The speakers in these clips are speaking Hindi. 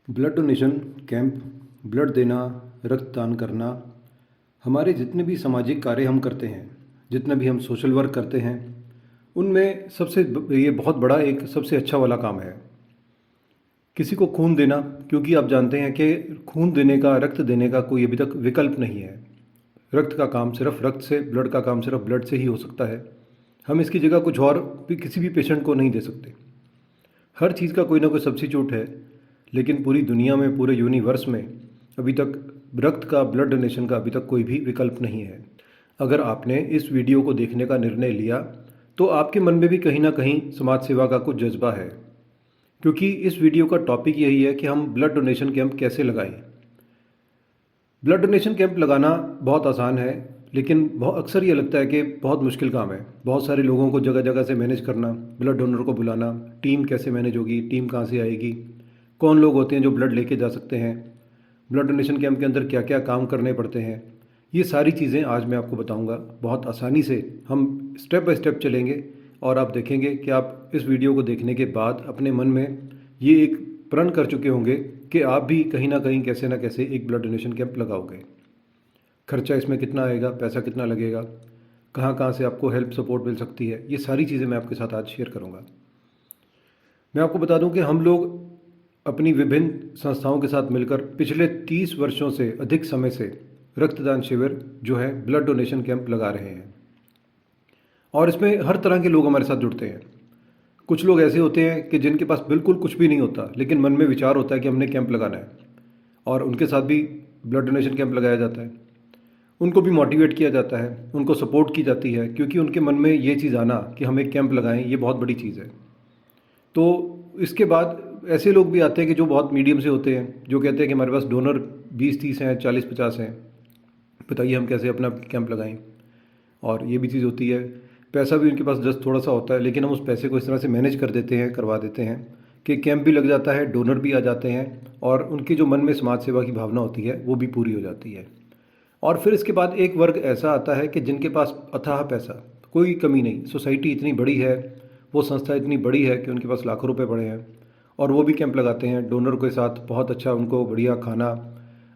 ब्लड डोनेशन कैंप, ब्लड देना, रक्तदान करना, हमारे जितने भी सामाजिक कार्य हम करते हैं, जितना भी हम सोशल वर्क करते हैं, उनमें ये बहुत बड़ा एक सबसे अच्छा वाला काम है किसी को खून देना। क्योंकि आप जानते हैं कि खून देने का, रक्त देने का कोई अभी तक विकल्प नहीं है। रक्त का काम सिर्फ रक्त से, ब्लड का काम सिर्फ ब्लड से ही हो सकता है। हम इसकी जगह कुछ और भी किसी भी पेशेंट को नहीं दे सकते। हर चीज़ का कोई ना कोई सब्स्टिट्यूट है, लेकिन पूरी दुनिया में, पूरे यूनिवर्स में अभी तक रक्त का, ब्लड डोनेशन का अभी तक कोई भी विकल्प नहीं है। अगर आपने इस वीडियो को देखने का निर्णय लिया तो आपके मन में भी कहीं ना कहीं समाज सेवा का कुछ जज्बा है, क्योंकि इस वीडियो का टॉपिक यही है कि हम ब्लड डोनेशन कैंप कैसे लगाएं। ब्लड डोनेशन कैंप लगाना बहुत आसान है, लेकिन बहुत अक्सर ये लगता है कि बहुत मुश्किल काम है। बहुत सारे लोगों को जगह जगह से मैनेज करना, ब्लड डोनर को बुलाना, टीम कैसे मैनेज होगी, टीम कहाँ से आएगी, कौन लोग होते हैं जो ब्लड लेके जा सकते हैं, ब्लड डोनेशन कैंप के अंदर क्या क्या काम करने पड़ते हैं, ये सारी चीज़ें आज मैं आपको बताऊंगा। बहुत आसानी से हम स्टेप बाय स्टेप चलेंगे और आप देखेंगे कि आप इस वीडियो को देखने के बाद अपने मन में ये एक प्रण कर चुके होंगे कि आप भी कहीं ना कैसे एक ब्लड डोनेशन कैंप लगाओगे। खर्चा इसमें कितना आएगा, पैसा कितना लगेगा, कहाँ कहाँ से आपको हेल्प सपोर्ट मिल सकती है, ये सारी चीज़ें मैं आपके साथ आज शेयर करूँगा। मैं आपको बता दूं कि हम लोग अपनी विभिन्न संस्थाओं के साथ मिलकर पिछले 30 वर्षों से अधिक समय से रक्तदान शिविर जो है, ब्लड डोनेशन कैंप लगा रहे हैं। और इसमें हर तरह के लोग हमारे साथ जुड़ते हैं। कुछ लोग ऐसे होते हैं कि जिनके पास बिल्कुल कुछ भी नहीं होता, लेकिन मन में विचार होता है कि हमने कैंप लगाना है, और उनके साथ भी ब्लड डोनेशन कैंप लगाया जाता है। उनको भी मोटिवेट किया जाता है, उनको सपोर्ट की जाती है, क्योंकि उनके मन में ये चीज़ आना कि हम एक कैंप लगाएं, ये बहुत बड़ी चीज़ है। तो इसके बाद ऐसे लोग भी आते हैं कि जो बहुत मीडियम से होते हैं, जो कहते हैं कि हमारे पास डोनर 20-30 हैं, 40-50 हैं, बताइए हम कैसे अपना कैंप लगाएं। और ये भी चीज़ होती है, पैसा भी उनके पास जस्ट थोड़ा सा होता है, लेकिन हम उस पैसे को इस तरह से मैनेज कर देते हैं, करवा देते हैं कि कैंप भी लग जाता है, डोनर भी आ जाते हैं, और उनकी जो मन में समाज सेवा की भावना होती है वो भी पूरी हो जाती है। और फिर इसके बाद एक वर्ग ऐसा आता है कि जिनके पास अथाह पैसा, कोई कमी नहीं, सोसाइटी इतनी बड़ी है, वो संस्था इतनी बड़ी है कि उनके पास लाखों रुपए पड़े हैं, और वो भी कैंप लगाते हैं डोनर के साथ। बहुत अच्छा, उनको बढ़िया खाना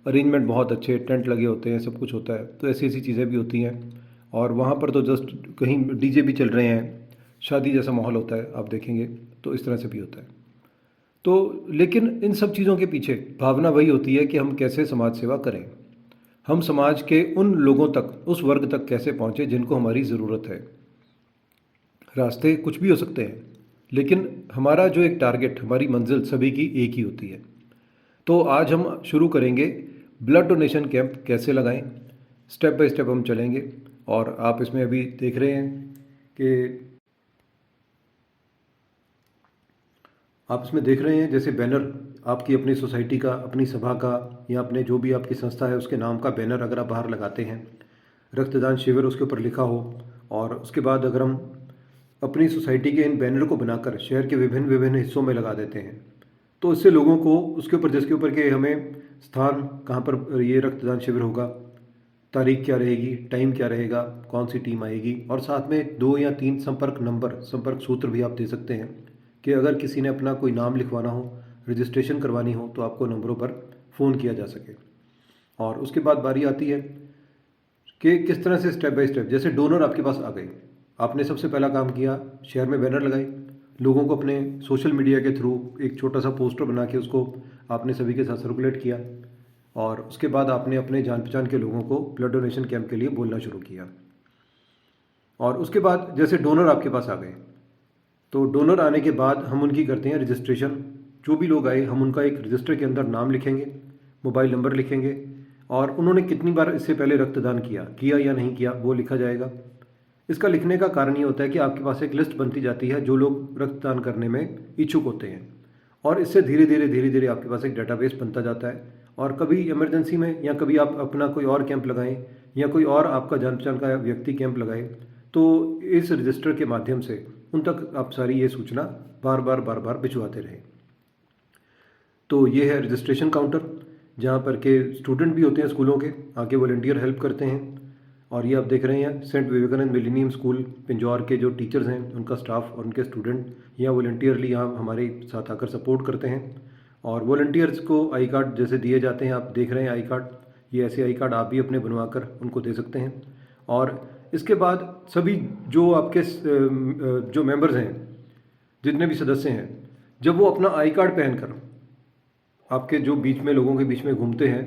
अरेंजमेंट, बहुत अच्छे टेंट लगे होते हैं, सब कुछ होता है। तो ऐसी ऐसी चीज़ें भी होती हैं। और वहाँ पर तो जस्ट कहीं डीजे भी चल रहे हैं, शादी जैसा माहौल होता है, आप देखेंगे तो इस तरह से भी होता है। तो लेकिन इन सब चीज़ों के पीछे भावना वही होती है कि हम कैसे समाज सेवा करें, हम समाज के उन लोगों तक, उस वर्ग तक कैसे पहुँचे जिनको हमारी ज़रूरत है। रास्ते कुछ भी हो सकते हैं, लेकिन हमारा जो एक टारगेट, हमारी मंजिल सभी की एक ही होती है। तो आज हम शुरू करेंगे ब्लड डोनेशन कैंप कैसे लगाएं। स्टेप बाय स्टेप हम चलेंगे, और आप इसमें अभी देख रहे हैं कि आप इसमें देख रहे हैं जैसे बैनर, आपकी अपनी सोसाइटी का, अपनी सभा का, या अपने जो भी आपकी संस्था है उसके नाम का बैनर अगर आप बाहर लगाते हैं, रक्तदान शिविर उसके ऊपर लिखा हो, और उसके बाद अगर हम अपनी सोसाइटी के इन बैनर को बनाकर शहर के विभिन्न विभिन्न हिस्सों में लगा देते हैं, तो इससे लोगों को उसके ऊपर, जिसके ऊपर के हमें स्थान कहाँ पर ये रक्तदान शिविर होगा, तारीख क्या रहेगी, टाइम क्या रहेगा, कौन सी टीम आएगी, और साथ में 2 या 3 संपर्क नंबर, संपर्क सूत्र भी आप दे सकते हैं कि अगर किसी ने अपना कोई नाम लिखवाना हो, रजिस्ट्रेशन करवानी हो, तो आपको नंबरों पर फ़ोन किया जा सके। और उसके बाद बारी आती है कि किस तरह से स्टेप बाय स्टेप, जैसे डोनर आपके पास आ गए, आपने सबसे पहला काम किया, शहर में बैनर लगाए, लोगों को अपने सोशल मीडिया के थ्रू एक छोटा सा पोस्टर बना के उसको आपने सभी के साथ सर्कुलेट किया, और उसके बाद आपने अपने जान पहचान के लोगों को ब्लड डोनेशन कैंप के लिए बोलना शुरू किया। और उसके बाद जैसे डोनर आपके पास आ गए, तो डोनर आने के बाद हम उनकी करते हैं रजिस्ट्रेशन। जो भी लोग आए, हम उनका एक रजिस्टर के अंदर नाम लिखेंगे, मोबाइल नंबर लिखेंगे, और उन्होंने कितनी बार इससे पहले रक्तदान किया या नहीं किया, वो लिखा जाएगा। इसका लिखने का कारण ये होता है कि आपके पास एक लिस्ट बनती जाती है जो लोग रक्तदान करने में इच्छुक होते हैं, और इससे धीरे धीरे आपके पास एक डेटाबेस बनता जाता है। और कभी इमरजेंसी में, या कभी आप अपना कोई और कैंप लगाएं, या कोई और आपका जान पहचान का व्यक्ति कैंप लगाए, तो इस रजिस्टर के माध्यम से उन तक आप सारी ये सूचना बार बार भिजवाते रहें। तो ये है रजिस्ट्रेशन काउंटर, जहाँ पर के स्टूडेंट भी होते हैं स्कूलों के, आके वॉलंटियर हेल्प करते हैं। और ये आप देख रहे हैं Saint Vivekananda millennium school Pinjore के जो टीचर्स हैं, उनका स्टाफ और उनके स्टूडेंट यहाँ वॉलंटियरली यहाँ हमारे साथ आकर सपोर्ट करते हैं। और वॉलंटियर्स को आई कार्ड जैसे दिए जाते हैं, आप देख रहे हैं आई कार्ड, ये ऐसे आई कार्ड आप भी अपने बनवा कर उनको दे सकते हैं। और इसके बाद सभी जो आपके जो मेंबर्स हैं, जितने भी सदस्य हैं, जब वो अपना आई कार्ड पहनकर आपके जो बीच में लोगों के बीच में घूमते हैं,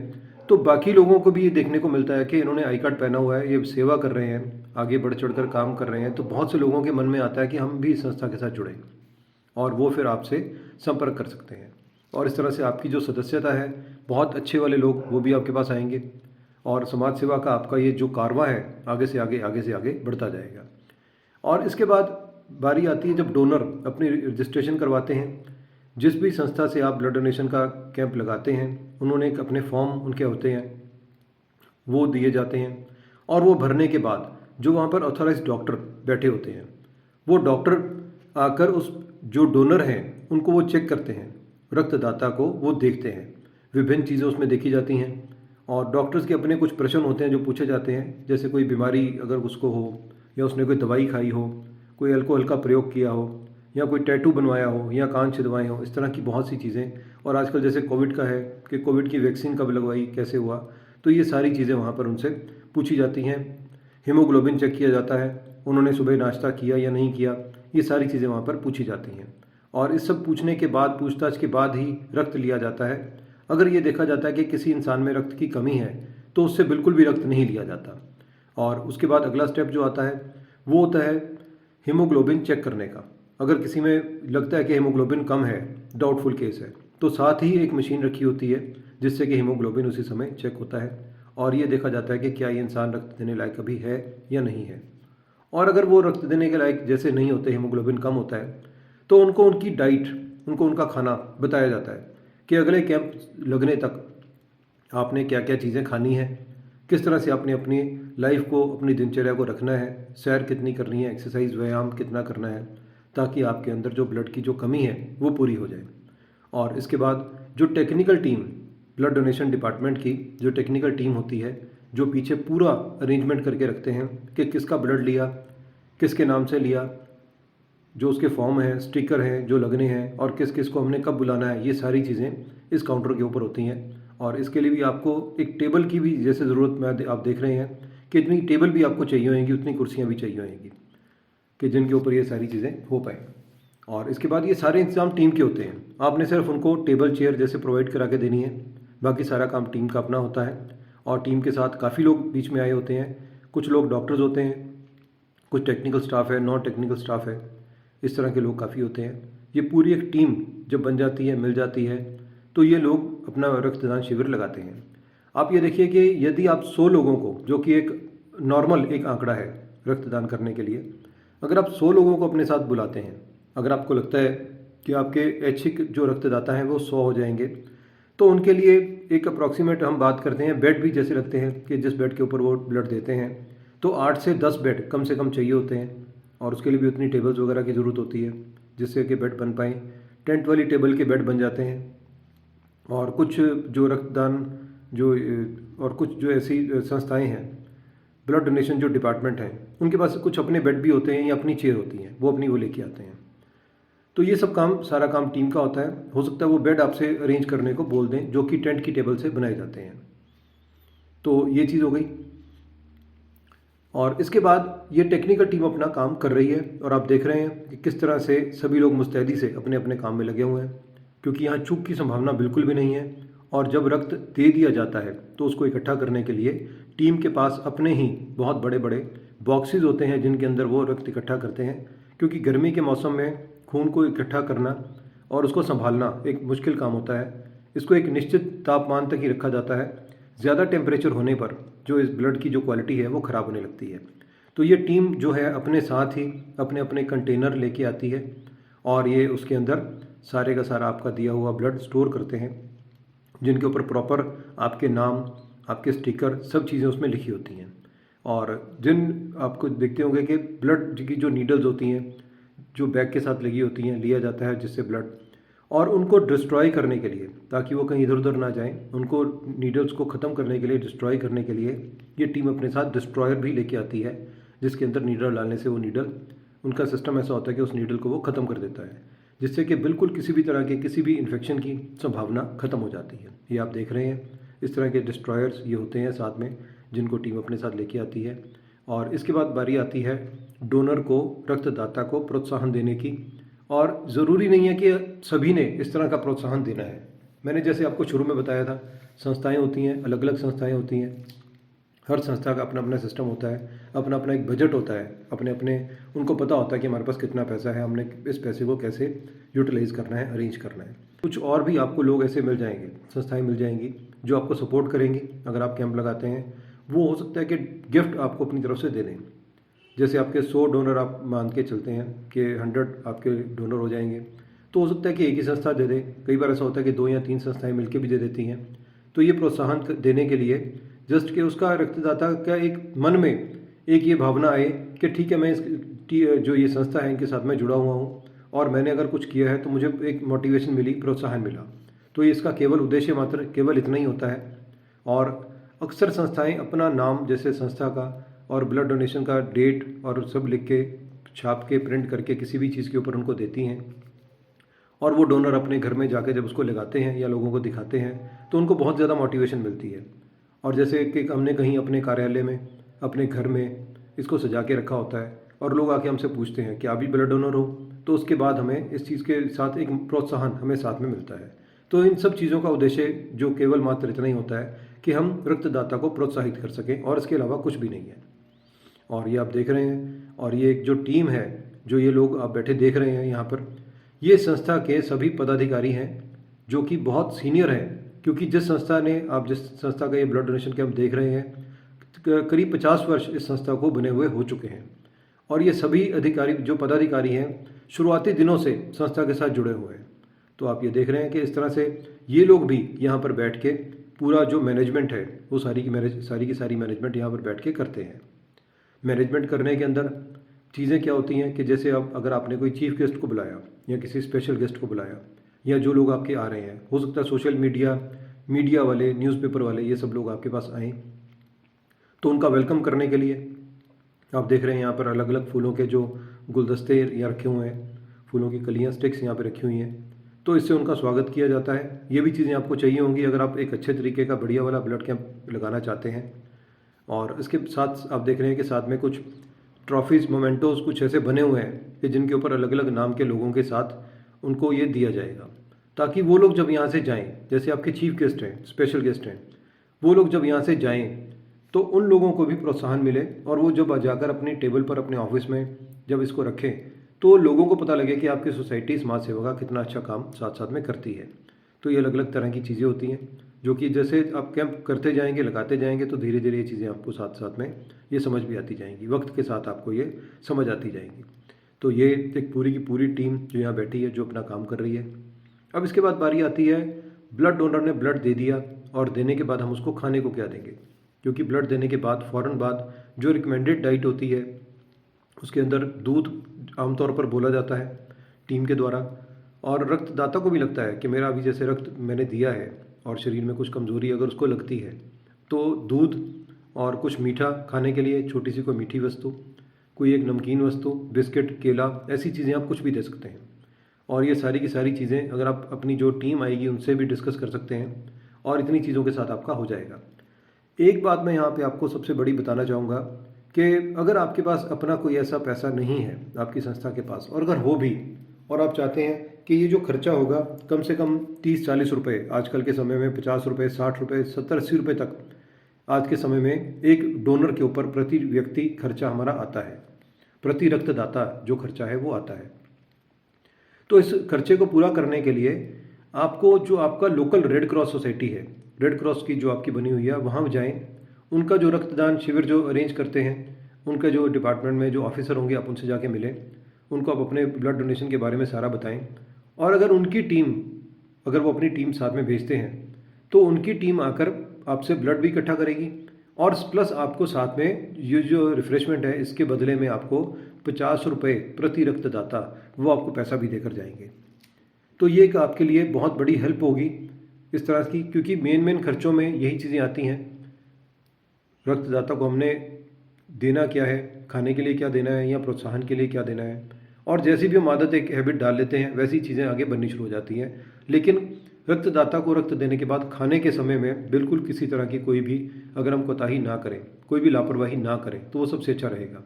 तो बाकी लोगों को भी ये देखने को मिलता है कि इन्होंने आई कार्ड पहना हुआ है, ये सेवा कर रहे हैं, आगे बढ़ चढ़कर काम कर रहे हैं। तो बहुत से लोगों के मन में आता है कि हम भी इस संस्था के साथ जुड़ें, और वो फिर आपसे संपर्क कर सकते हैं। और इस तरह से आपकी जो सदस्यता है, बहुत अच्छे वाले लोग वो भी आपके पास आएंगे, और समाज सेवा का आपका ये जो कारवां है आगे से आगे बढ़ता जाएगा। और इसके बाद बारी आती है जब डोनर अपनी रजिस्ट्रेशन करवाते हैं। जिस भी संस्था से आप ब्लड डोनेशन का कैंप लगाते हैं, उन्होंने एक अपने फॉर्म उनके होते हैं, वो दिए जाते हैं। और वो भरने के बाद जो वहाँ पर ऑथराइज्ड डॉक्टर बैठे होते हैं, वो डॉक्टर आकर उस जो डोनर हैं उनको वो चेक करते हैं, रक्तदाता को वो देखते हैं, विभिन्न चीज़ें उसमें देखी जाती हैं। और डॉक्टर्स के अपने कुछ प्रश्न होते हैं जो पूछे जाते हैं, जैसे कोई बीमारी अगर उसको हो, या उसने कोई दवाई खाई हो, कोई अल्कोहल का प्रयोग किया हो, या कोई टैटू बनवाया हो, या कान छिदवाए हो, इस तरह की बहुत सी चीज़ें। और आजकल जैसे कोविड का है कि कोविड की वैक्सीन कब लगवाई, कैसे हुआ, तो ये सारी चीज़ें वहाँ पर उनसे पूछी जाती हैं। हीमोग्लोबिन चेक किया जाता है, उन्होंने सुबह नाश्ता किया या नहीं किया, ये सारी चीज़ें वहाँ पर पूछी जाती हैं। और इस सब पूछने के बाद, पूछताछ के बाद ही रक्त लिया जाता है। अगर ये देखा जाता है कि किसी इंसान में रक्त की कमी है, तो उससे बिल्कुल भी रक्त नहीं लिया जाता। और उसके बाद अगला स्टेप जो आता है वो होता है हीमोग्लोबिन चेक करने का। अगर किसी में लगता है कि हीमोग्लोबिन कम है, डाउटफुल केस है, तो साथ ही एक मशीन रखी होती है जिससे कि हीमोग्लोबिन उसी समय चेक होता है, और ये देखा जाता है कि क्या ये इंसान रक्त देने लायक अभी है या नहीं है। और अगर वो रक्त देने के लायक जैसे नहीं होते, हीमोग्लोबिन कम होता है, तो उनको उनकी डाइट, उनको उनका खाना बताया जाता है कि अगले कैंप लगने तक आपने क्या क्या चीज़ें खानी है, किस तरह से आपने अपनी लाइफ को, अपनी दिनचर्या को रखना है, सैर कितनी करनी है, एक्सरसाइज व्यायाम कितना करना है, ताकि आपके अंदर जो ब्लड की जो कमी है वो पूरी हो जाए। और इसके बाद जो technical team, blood donation department की जो टेक्निकल टीम होती है, जो पीछे पूरा अरेंजमेंट करके रखते हैं कि किसका ब्लड लिया, किसके नाम से लिया, जो उसके फॉर्म हैं, स्टिकर हैं जो लगने हैं, और किस किस को हमने कब बुलाना है, ये सारी चीज़ें इस काउंटर के ऊपर होती हैं। और इसके लिए भी आपको एक टेबल की भी जैसे ज़रूरत में आप देख रहे हैं कि इतनी टेबल भी आपको चाहिए होंगी, उतनी कुर्सियाँ भी चाहिए होंगी कि जिनके ऊपर ये सारी चीज़ें हो पाएँ। और इसके बाद ये सारे इंतजाम टीम के होते हैं, आपने सिर्फ उनको टेबल चेयर जैसे प्रोवाइड करा के देनी है, बाकी सारा काम टीम का अपना होता है। और टीम के साथ काफ़ी लोग बीच में आए होते हैं, कुछ लोग डॉक्टर्स होते हैं, कुछ टेक्निकल स्टाफ है, नॉन टेक्निकल स्टाफ है, इस तरह के लोग काफ़ी होते हैं। ये पूरी एक टीम जब बन जाती है, मिल जाती है, तो ये लोग अपना रक्तदान शिविर लगाते हैं। आप ये देखिए कि यदि आप 100 लोगों को, जो कि एक नॉर्मल एक आंकड़ा है रक्तदान करने के लिए, अगर आप 100 लोगों को अपने साथ बुलाते हैं, अगर आपको लगता है कि आपके ऐच्छिक जो रक्तदाता हैं वो 100 हो जाएंगे, तो उनके लिए एक अप्रॉक्सीमेट हम बात करते हैं, बेड भी जैसे रखते हैं कि जिस बेड के ऊपर वो ब्लड देते हैं, तो 8 से 10 बेड कम से कम चाहिए होते हैं। और उसके लिए भी उतनी टेबल्स वगैरह की ज़रूरत होती है जिससे कि बेड बन पाएँ। टेंट वाली टेबल के बेड बन जाते हैं। और कुछ जो रक्तदान जो और कुछ जो ऐसी संस्थाएं हैं, ब्लड डोनेशन जो डिपार्टमेंट हैं, उनके पास कुछ अपने बेड भी होते हैं या अपनी चेयर होती हैं, वो अपनी वो लेके आते हैं। तो ये सब काम, सारा काम टीम का होता है। हो सकता है वो बेड आपसे अरेंज करने को बोल दें, जो कि टेंट की टेबल से बनाए जाते हैं। तो ये चीज़ हो गई। और इसके बाद ये टेक्निकल टीम अपना काम कर रही है, और आप देख रहे हैं कि किस तरह से सभी लोग मुस्तैदी से अपने अपने काम में लगे हुए हैं, क्योंकि यहाँ चूक की संभावना बिल्कुल भी नहीं है। और जब रक्त दे दिया जाता है तो उसको इकट्ठा करने के लिए टीम के पास अपने ही बहुत बड़े बड़े बॉक्सेस होते हैं जिनके अंदर वो रक्त इकट्ठा करते हैं, क्योंकि गर्मी के मौसम में खून को इकट्ठा करना और उसको संभालना एक मुश्किल काम होता है। इसको एक निश्चित तापमान तक ही रखा जाता है, ज़्यादा टेम्परेचर होने पर जो इस ब्लड की जो क्वालिटी है वो ख़राब होने लगती है। तो ये टीम जो है अपने साथ ही अपने अपने कंटेनर लेके आती है, और ये उसके अंदर सारे का सारा आपका दिया हुआ ब्लड स्टोर करते हैं, जिनके ऊपर प्रॉपर आपके नाम, आपके स्टिकर, सब चीज़ें उसमें लिखी होती हैं। और जिन आपको देखते होंगे कि ब्लड की जो नीडल्स होती हैं, जो बैग के साथ लगी होती हैं, लिया जाता है जिससे ब्लड, और उनको डिस्ट्रॉय करने के लिए, ताकि वो कहीं इधर उधर ना जाएं, उनको नीडल्स को ख़त्म करने के लिए, डिस्ट्रॉय करने के लिए ये टीम अपने साथ डिस्ट्रॉयर भी लेके आती है, जिसके अंदर नीडल डालने से वो नीडल, उनका सिस्टम ऐसा होता है कि उस नीडल को वो ख़त्म कर देता है। जिससे कि बिल्कुल किसी भी तरह के किसी भी इन्फेक्शन की संभावना ख़त्म हो जाती है। ये आप देख रहे हैं, इस तरह के डिस्ट्रॉयर्स ये होते हैं साथ में, जिनको टीम अपने साथ लेके आती है। और इसके बाद बारी आती है डोनर को, रक्तदाता को प्रोत्साहन देने की। और ज़रूरी नहीं है कि सभी ने इस तरह का प्रोत्साहन देना है। मैंने जैसे आपको शुरू में बताया था, संस्थाएं होती हैं, अलग अलग संस्थाएं होती हैं, हर संस्था का अपना अपना सिस्टम होता है, अपना अपना एक बजट होता है, अपने अपने उनको पता होता है कि हमारे पास कितना पैसा है, हमने इस पैसे को कैसे यूटिलाइज़ करना है, अरेंज करना है। कुछ और भी आपको लोग ऐसे मिल जाएंगे, संस्थाएं मिल जाएंगी जो आपको सपोर्ट करेंगी अगर आप कैंप लगाते हैं। वो हो सकता है कि गिफ्ट आपको अपनी तरफ से दे दें। जैसे आपके 100 डोनर आप मान के चलते हैं कि 100 आपके डोनर हो जाएंगे, तो हो सकता है कि एक ही संस्था दे दे। कई बार ऐसा होता है कि 2 या 3 संस्थाएं मिलकर भी दे देती हैं। तो ये प्रोत्साहन देने के लिए जस्ट कि उसका रक्तदाता का एक मन में एक ये भावना आए कि ठीक है, मैं जो ये संस्था है इनके साथ मैं जुड़ा हुआ हूँ और मैंने अगर कुछ किया है तो मुझे एक मोटिवेशन मिली, प्रोत्साहन मिला। तो ये इसका केवल उद्देश्य मात्र केवल इतना ही होता है। और अक्सर संस्थाएं अपना नाम, जैसे संस्था का और ब्लड डोनेशन का डेट और सब लिख के, छाप के, प्रिंट करके किसी भी चीज़ के ऊपर उनको देती हैं। और वो डोनर अपने घर में जाके जब उसको लगाते हैं या लोगों को दिखाते हैं तो उनको बहुत ज़्यादा मोटिवेशन मिलती है। और जैसे कि हमने कहीं अपने कार्यालय में, अपने घर में इसको सजा के रखा होता है और लोग आके हमसे पूछते हैं कि आप भी ब्लड डोनर हो, तो उसके बाद हमें इस चीज़ के साथ एक प्रोत्साहन हमें साथ में मिलता है। तो इन सब चीज़ों का उद्देश्य जो केवल मात्र इतना ही होता है कि हम रक्तदाता को प्रोत्साहित कर सकें, और इसके अलावा कुछ भी नहीं है। और ये आप देख रहे हैं, और ये एक जो टीम है, जो ये लोग आप बैठे देख रहे हैं यहाँ पर, ये संस्था के सभी पदाधिकारी हैं जो कि बहुत सीनियर हैं। क्योंकि जिस संस्था का ये ब्लड डोनेशन कैंप देख रहे हैं, करीब 50 वर्ष इस संस्था को बने हुए हो चुके हैं। और ये सभी अधिकारी, जो पदाधिकारी हैं, शुरुआती दिनों से संस्था के साथ जुड़े हुए हैं। तो आप ये देख रहे हैं कि इस तरह से ये लोग भी यहाँ पर बैठ के पूरा जो मैनेजमेंट है वो सारी की सारी मैनेजमेंट यहाँ पर बैठ के करते हैं। मैनेजमेंट करने के अंदर चीज़ें क्या होती हैं कि जैसे अब अगर आपने कोई चीफ गेस्ट को बुलाया या किसी स्पेशल गेस्ट को बुलाया, या जो लोग आपके आ रहे हैं, हो सकता है सोशल मीडिया वाले, न्यूज़पेपर वाले, ये सब लोग आपके पास आएँ, तो उनका वेलकम करने के लिए आप देख रहे हैं यहाँ पर अलग अलग फूलों के जो गुलदस्ते यहाँ रखे हुए हैं, फूलों की कलियाँ, स्टिक्स यहाँ पर रखी हुई हैं। तो इससे उनका स्वागत किया जाता है। ये भी चीज़ें आपको चाहिए होंगी अगर आप एक अच्छे तरीके का बढ़िया वाला ब्लड कैंप लगाना चाहते हैं। और इसके साथ आप देख रहे हैं कि साथ में कुछ ट्रॉफीज़, मोमेंटोज़ कुछ ऐसे बने हुए हैं कि जिनके ऊपर अलग अलग नाम के लोगों के साथ उनको ये दिया जाएगा, ताकि वो लोग जब यहाँ से जाएं, जैसे आपके चीफ गेस्ट हैं, स्पेशल गेस्ट हैं, वो लोग जब यहाँ से जाएं तो उन लोगों को भी प्रोत्साहन मिले, और वो जब जाकर अपनी टेबल पर, अपने ऑफिस में जब इसको रखें, तो लोगों को पता लगे कि आपकी सोसाइटी समाज सेवा का कितना अच्छा काम साथ साथ में करती है। तो ये अलग अलग तरह की चीज़ें होती हैं जो कि जैसे आप कैंप करते जाएंगे, लगाते जाएंगे, तो धीरे धीरे ये चीज़ें आपको साथ साथ में ये समझ भी आती जाएंगी, वक्त के साथ आपको ये समझ आती जाएंगी। तो ये एक पूरी की पूरी टीम जो यहाँ बैठी है, जो अपना काम कर रही है। अब इसके बाद बारी आती है, ब्लड डोनर ने ब्लड दे दिया, और देने के बाद हम उसको खाने को क्या देंगे, क्योंकि ब्लड देने के बाद फ़ौरन बाद जो रिकमेंडेड डाइट होती है उसके अंदर दूध आमतौर पर बोला जाता है टीम के द्वारा। और रक्तदाता को भी लगता है कि मेरा अभी जैसे रक्त मैंने दिया है और शरीर में कुछ कमज़ोरी अगर उसको लगती है, तो दूध और कुछ मीठा खाने के लिए, छोटी सी कोई मीठी वस्तु, कोई एक नमकीन वस्तु, बिस्किट, केला, ऐसी चीज़ें आप कुछ भी दे सकते हैं। और ये सारी की सारी चीज़ें अगर आप अपनी जो टीम आएगी उनसे भी डिस्कस कर सकते हैं, और इतनी चीज़ों के साथ आपका हो जाएगा। एक बात मैं यहाँ पे आपको सबसे बड़ी बताना चाहूँगा कि अगर आपके पास अपना कोई ऐसा पैसा नहीं है आपकी संस्था के पास, और अगर हो भी, और आप चाहते हैं कि ये जो खर्चा होगा कम से कम 30-40 रुपये, आजकल के समय में 50 रुपये, 60 रुपये, 70-80 रुपये तक आज के समय में एक डोनर के ऊपर प्रति व्यक्ति खर्चा हमारा आता है, प्रति रक्तदाता जो खर्चा है वो आता है। तो इस खर्चे को पूरा करने के लिए आपको, जो आपका लोकल रेड क्रॉस सोसाइटी है, रेड क्रॉस की जो आपकी बनी हुई है, वहाँ जाएं, उनका जो रक्तदान शिविर जो अरेंज करते हैं, उनका जो डिपार्टमेंट में जो ऑफिसर होंगे, आप उनसे जाके मिलें, उनको आप अपने ब्लड डोनेशन के बारे में सारा बताएं। और अगर उनकी टीम, अगर वो अपनी टीम साथ में भेजते हैं, तो उनकी टीम आकर आपसे ब्लड भी इकट्ठा करेगी, और प्लस आपको साथ में ये जो रिफ्रेशमेंट है इसके बदले में आपको 50 रुपये प्रति रक्तदाता वो आपको पैसा भी देकर जाएंगे। तो ये एक आपके लिए बहुत बड़ी हेल्प होगी इस तरह की, क्योंकि मेन खर्चों में यही चीज़ें आती हैं। रक्तदाता को हमने देना क्या है, खाने के लिए क्या देना है, या प्रोत्साहन के लिए क्या देना है, और जैसी भी हम आदत एक हैबिट डाल लेते हैं वैसी चीज़ें आगे बननी शुरू हो जाती हैं। लेकिन रक्तदाता को रक्त देने के बाद खाने के समय में बिल्कुल किसी तरह की कोई भी अगर हम कोताही ना करें, कोई भी लापरवाही ना करें, तो वो सबसे अच्छा रहेगा।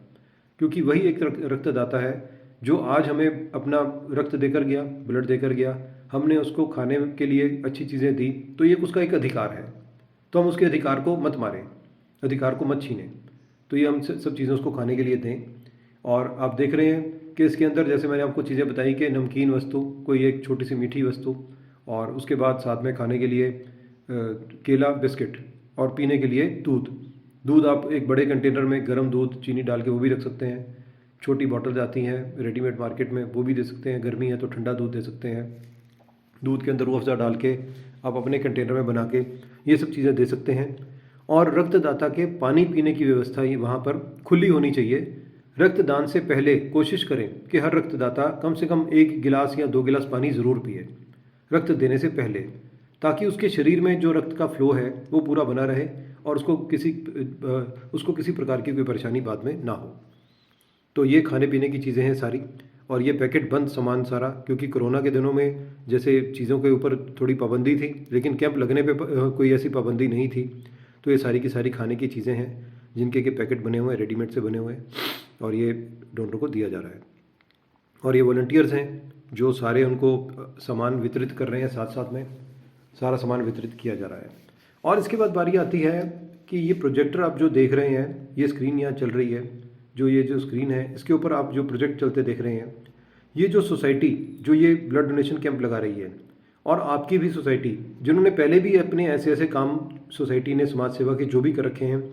क्योंकि वही एक रक्तदाता है जो आज हमें अपना रक्त देकर गया, ब्लड देकर गया, हमने उसको खाने के लिए अच्छी चीज़ें दी, तो ये उसका एक अधिकार है। तो हम उसके अधिकार को मत मारें, अधिकार को मत छीनें। तो ये हम सब चीज़ें उसको खाने के लिए दें। और आप देख रहे हैं कि इसके अंदर जैसे मैंने आपको चीज़ें बताई कि नमकीन वस्तु, कोई एक छोटी सी मीठी वस्तु, और उसके बाद साथ में खाने के लिए केला, बिस्किट, और पीने के लिए दूध। दूध आप एक बड़े कंटेनर में गर्म दूध चीनी डाल के वो भी रख सकते हैं। छोटी बॉटल्स आती हैं रेडीमेड मार्केट में, वो भी दे सकते हैं। गर्मी है तो ठंडा दूध दे सकते हैं। दूध के अंदर रूह अफ़ज़ा डाल के आप अपने कंटेनर में बना के ये सब चीज़ें दे सकते हैं। और रक्तदाता के पानी पीने की व्यवस्था ही वहाँ पर खुली होनी चाहिए। रक्तदान से पहले कोशिश करें कि हर रक्तदाता कम से कम 1 गिलास या 2 गिलास पानी ज़रूर पिए रक्त देने से पहले, ताकि उसके शरीर में जो रक्त का फ्लो है वो पूरा बना रहे और उसको किसी प्रकार की कोई परेशानी बाद में ना हो। तो ये खाने पीने की चीज़ें हैं सारी, और ये पैकेट बंद सामान सारा, क्योंकि कोरोना के दिनों में जैसे चीज़ों के ऊपर थोड़ी पाबंदी थी, लेकिन कैंप लगने पे कोई ऐसी पाबंदी नहीं थी। तो ये सारी की सारी खाने की चीज़ें हैं जिनके के पैकेट बने हुए हैं, रेडीमेड से बने हुए हैं, और ये डोनर को दिया जा रहा है। और ये वॉलंटियर्स हैं जो सारे उनको सामान वितरित कर रहे हैं, साथ साथ में सारा सामान वितरित किया जा रहा है। और इसके बाद बारी आती है कि ये प्रोजेक्टर आप जो देख रहे हैं, ये स्क्रीन यहाँ चल रही है, जो स्क्रीन है इसके ऊपर आप जो प्रोजेक्ट चलते देख रहे हैं, ये जो सोसाइटी जो ये ब्लड डोनेशन कैंप लगा रही है, और आपकी भी सोसाइटी जिन्होंने पहले भी अपने ऐसे ऐसे काम सोसाइटी ने समाज सेवा के जो भी कर रखे हैं,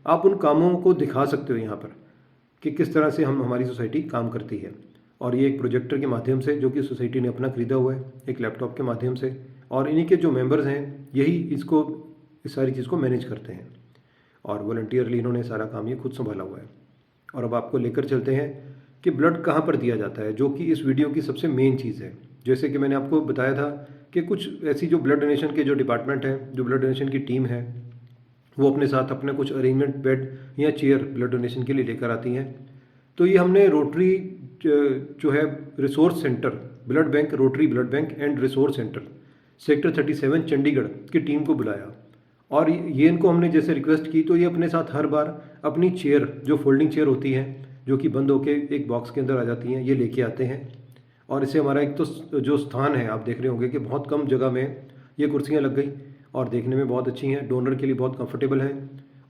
आप उन कामों को दिखा सकते हो यहाँ पर कि किस तरह से हमारी सोसाइटी काम करती है। और ये एक प्रोजेक्टर के माध्यम से जो कि सोसाइटी ने अपना ख़रीदा हुआ है, एक लैपटॉप के माध्यम से, और इन्हीं के जो मेंबर्स हैं यही इस सारी चीज़ को मैनेज करते हैं, और वॉलंटियरली इन्होंने सारा काम ये खुद संभाला हुआ है। और अब आपको लेकर चलते हैं कि ब्लड कहाँ पर दिया जाता है, जो कि इस वीडियो की सबसे मेन चीज़ है। जैसे कि मैंने आपको बताया था कि कुछ ऐसी जो ब्लड डोनेशन के जो डिपार्टमेंट हैं, जो ब्लड डोनेशन की टीम है, वो अपने साथ अपने कुछ अरेंजमेंट बेड या चेयर ब्लड डोनेशन के लिए लेकर आती हैं। तो ये हमने रोटरी जो है resource centre, blood bank, rotary blood bank and resource centre, sector 37 Chandigarh की टीम को बुलाया, और ये इनको हमने जैसे रिक्वेस्ट की तो ये अपने साथ हर बार अपनी चेयर, जो फोल्डिंग चेयर होती हैं, जो कि बंद होके एक बॉक्स के अंदर आ जाती हैं, ये लेके आते हैं। और इससे हमारा एक तो जो स्थान है, आप देख रहे होंगे कि बहुत कम जगह में ये कुर्सियाँ लग गई और देखने में बहुत अच्छी हैं, डोनर के लिए बहुत कंफर्टेबल है।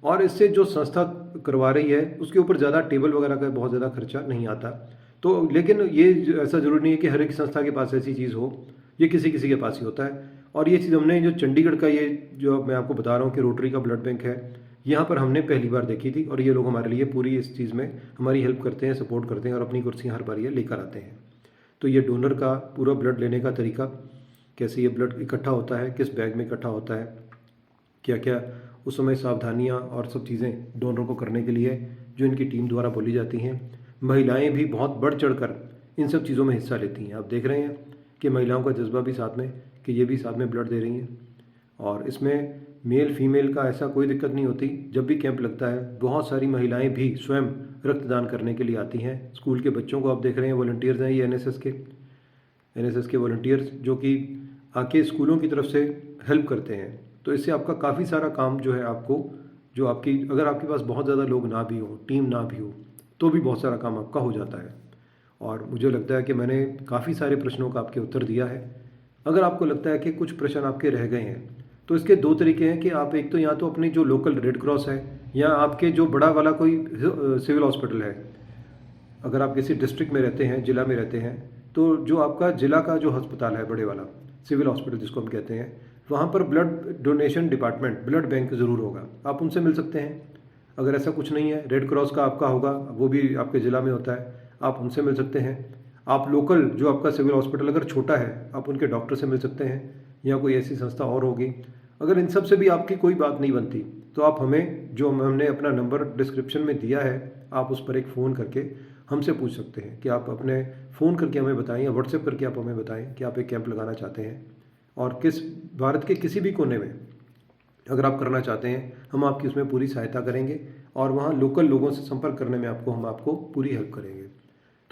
और इससे जो संस्था करवा रही है उसके ऊपर ज़्यादा टेबल वगैरह का बहुत ज़्यादा खर्चा नहीं आता। तो लेकिन ये ऐसा ज़रूरी नहीं है कि हर एक संस्था के पास ऐसी चीज़ हो, ये किसी किसी के पास ही होता है। और ये चीज़ हमने जो चंडीगढ़ का ये जो मैं आपको बता रहा हूँ कि रोटरी का ब्लड बैंक है, यहाँ पर हमने पहली बार देखी थी, और ये लोग हमारे लिए पूरी इस चीज़ में हमारी हेल्प करते हैं, सपोर्ट करते हैं, और अपनी कुर्सियाँ हर बार ये लेकर आते हैं। तो ये डोनर का पूरा ब्लड लेने का तरीका, कैसे ये ब्लड इकट्ठा होता है, किस बैग में इकट्ठा होता है, क्या क्या उस समय सावधानियाँ और सब चीज़ें डोनर को करने के लिए जो इनकी टीम द्वारा बोली जाती हैं। महिलाएं भी बहुत बढ़ चढ़कर इन सब चीज़ों में हिस्सा लेती हैं। आप देख रहे हैं कि महिलाओं का जज्बा भी साथ में, कि ये भी साथ में ब्लड दे रही हैं। और इसमें मेल फीमेल का ऐसा कोई दिक्कत नहीं होती। जब भी कैंप लगता है बहुत सारी महिलाएं भी स्वयं रक्तदान करने के लिए आती हैं। स्कूल के बच्चों को आप देख रहे हैं, वॉलंटियर्स हैं ये एनएसएस के वॉलंटियर्स, जो कि आके स्कूलों की तरफ से हेल्प करते हैं। तो इससे आपका काफ़ी सारा काम जो है आपको, जो आपकी अगर आपके पास बहुत ज़्यादा लोग ना भी हो, टीम ना भी हो, तो भी बहुत सारा काम आपका हो जाता है। और मुझे लगता है कि मैंने काफ़ी सारे प्रश्नों का आपके उत्तर दिया है। अगर आपको लगता है कि कुछ प्रश्न आपके रह गए हैं, तो इसके 2 तरीके हैं कि आप एक तो या तो अपनी जो लोकल रेड क्रॉस है, या आपके जो बड़ा वाला कोई सिविल हॉस्पिटल है, अगर आप किसी डिस्ट्रिक्ट में रहते हैं, ज़िला में रहते हैं, तो जो आपका ज़िला का जो अस्पताल है, बड़े वाला सिविल हॉस्पिटल जिसको हम कहते हैं, वहाँ पर blood donation department, blood bank ज़रूर होगा, आप उनसे मिल सकते हैं। अगर ऐसा कुछ नहीं है, रेड क्रॉस का आपका होगा, वो भी आपके ज़िला में होता है, आप उनसे मिल सकते हैं। आप लोकल जो आपका सिविल हॉस्पिटल अगर छोटा है, आप उनके डॉक्टर से मिल सकते हैं, या कोई ऐसी संस्था और होगी। अगर इन सब से भी आपकी कोई बात नहीं बनती, तो आप हमें, जो हमने अपना नंबर डिस्क्रिप्शन में दिया है, आप उस पर एक फ़ोन करके हमसे पूछ सकते हैं कि आप अपने फ़ोन करके हमें बताएं, या व्हाट्सएप करके आप हमें बताएं कि आप एक कैंप लगाना चाहते हैं, और किस भारत के किसी भी कोने में अगर आप करना चाहते हैं, हम आपकी उसमें पूरी सहायता करेंगे, और वहाँ लोकल लोगों से संपर्क करने में हम आपको पूरी हेल्प करेंगे।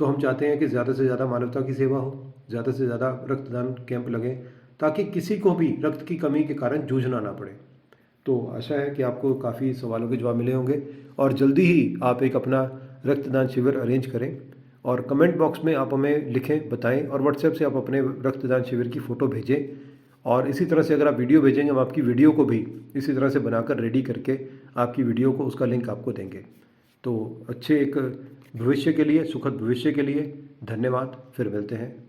तो हम चाहते हैं कि ज़्यादा से ज़्यादा मानवता की सेवा हो, ज़्यादा से ज़्यादा रक्तदान कैंप लगें, ताकि किसी को भी रक्त की कमी के कारण जूझना ना पड़े। तो आशा है कि आपको काफ़ी सवालों के जवाब मिले होंगे और जल्दी ही आप एक अपना रक्तदान शिविर अरेंज करें और कमेंट बॉक्स में आप हमें लिखें, बताएं और व्हाट्सएप से आप अपने रक्तदान शिविर की फ़ोटो भेजें। और इसी तरह से अगर आप वीडियो भेजेंगे, हम आपकी वीडियो को भी इसी तरह से बनाकर रेडी करके आपकी वीडियो को, उसका लिंक आपको देंगे। तो अच्छे एक भविष्य के लिए, सुखद भविष्य के लिए धन्यवाद। फिर मिलते हैं।